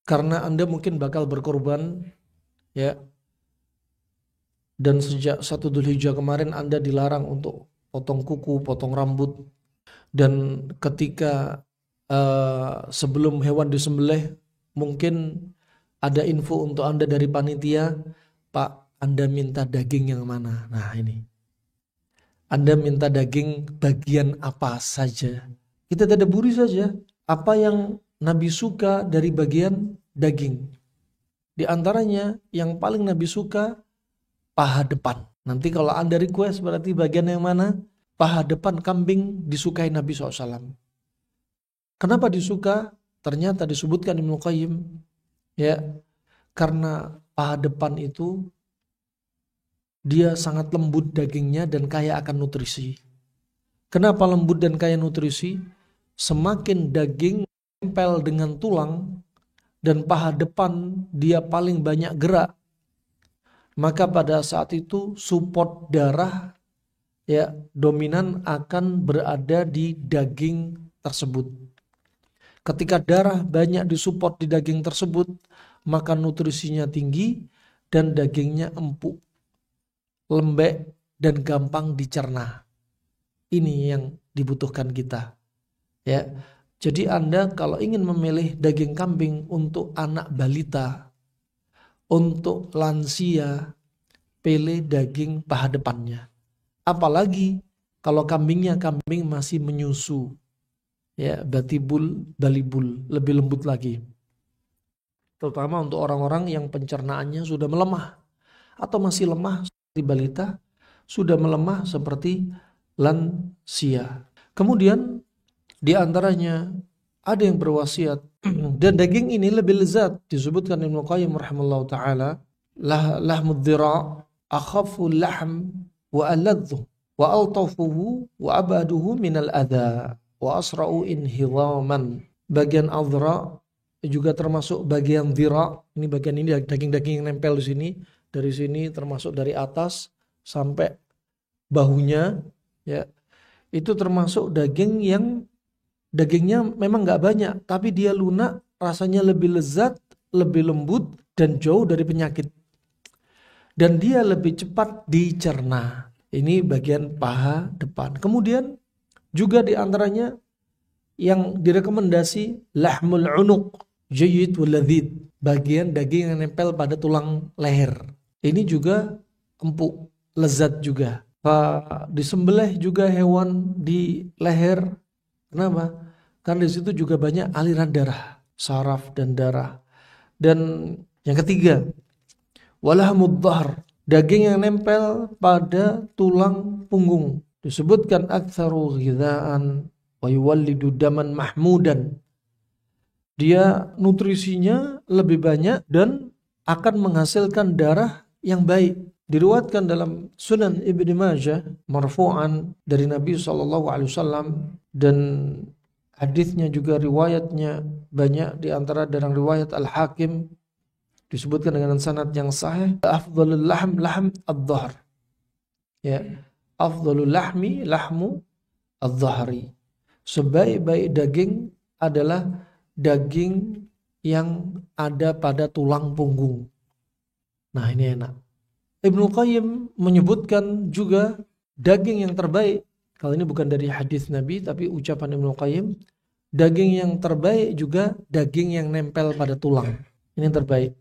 karena Anda mungkin bakal berkorban, ya. Dan sejak 1 Dzulhijjah kemarin Anda dilarang untuk potong kuku, potong rambut. Dan ketika sebelum hewan disembelih, mungkin ada info untuk Anda dari panitia, Pak, Anda minta daging yang mana? Nah ini, Anda minta daging bagian apa saja. Kita tadaburi saja apa yang Nabi suka dari bagian daging. Di antaranya yang paling Nabi suka paha depan. Nanti kalau Anda request berarti bagian yang mana? Paha depan kambing disukai Nabi SAW. Kenapa disuka? Ternyata disebutkan Ibnu Qayyim, ya, karena paha depan itu dia sangat lembut dagingnya dan kaya akan nutrisi. Kenapa lembut dan kaya nutrisi? Semakin daging nempel dengan tulang dan paha depan dia paling banyak gerak, maka pada saat itu support darah, ya, dominan akan berada di daging tersebut. Ketika darah banyak disupport di daging tersebut, maka nutrisinya tinggi dan dagingnya empuk, lembek dan gampang dicerna. Ini yang dibutuhkan kita, ya. Jadi Anda kalau ingin memilih daging kambing untuk anak balita, untuk lansia, pilih daging paha depannya. Apalagi kalau kambingnya kambing masih menyusu, ya, balibul, lebih lembut lagi. Terutama untuk orang-orang yang pencernaannya sudah melemah atau masih lemah seperti balita, sudah melemah seperti lansia. Kemudian di antaranya ada yang berwasiat dan daging ini lebih lezat, disebutkan Ibnu Qayyim rahimahullahu taala, lahmud dhira' akhafu lahm wa aladhu wa altafuhu wa abaduhu minal adha wa asra'u inhidhaman. Bagian adhra juga termasuk bagian dhira'. Ini bagian ini daging-daging yang nempel di sini, dari sini termasuk dari atas sampai bahunya, ya. Itu termasuk daging yang dagingnya memang nggak banyak, tapi dia lunak, rasanya lebih lezat, lebih lembut dan jauh dari penyakit. Dan dia lebih cepat dicerna. Ini bagian paha depan. Kemudian juga di antaranya yang direkomendasi lahmul unuq jayyid wal ladzid, bagian daging yang nempel pada tulang leher. Ini juga empuk, lezat juga. Disembelih juga hewan di leher. Kenapa? Karena di situ juga banyak aliran darah, saraf dan darah. Dan yang ketiga, walahmud dhahr, daging yang nempel pada tulang punggung. Disebutkan aktsaru ghidhaan wa yuwallidu daman mahmudan. Dia nutrisinya lebih banyak dan akan menghasilkan darah yang baik. Diriwayatkan dalam Sunan Ibnu Majah marfu'an dari Nabi SAW, dan hadisnya juga riwayatnya banyak, di antara dalam riwayat Al-Hakim disebutkan dengan sanad yang sahih, afdhalul lahm ad-dhahr, ya, afdhalul lahmi lahmu ad-dhahri, sebaik-baik daging adalah daging yang ada pada tulang punggung. Nah, ini enak. Ibnu Qayyim menyebutkan juga daging yang terbaik, kalau ini bukan dari hadis Nabi tapi ucapan Ibnu Qayyim, daging yang terbaik juga daging yang nempel pada tulang. Ini yang terbaik.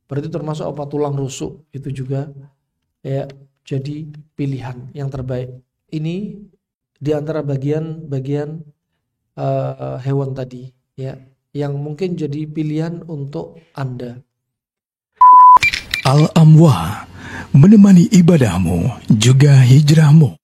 Berarti termasuk apa? Tulang rusuk itu juga, ya, jadi pilihan yang terbaik. Ini di antara bagian-bagian hewan tadi, ya, yang mungkin jadi pilihan untuk Anda. Al-Amwah, menemani ibadahmu juga hijrahmu.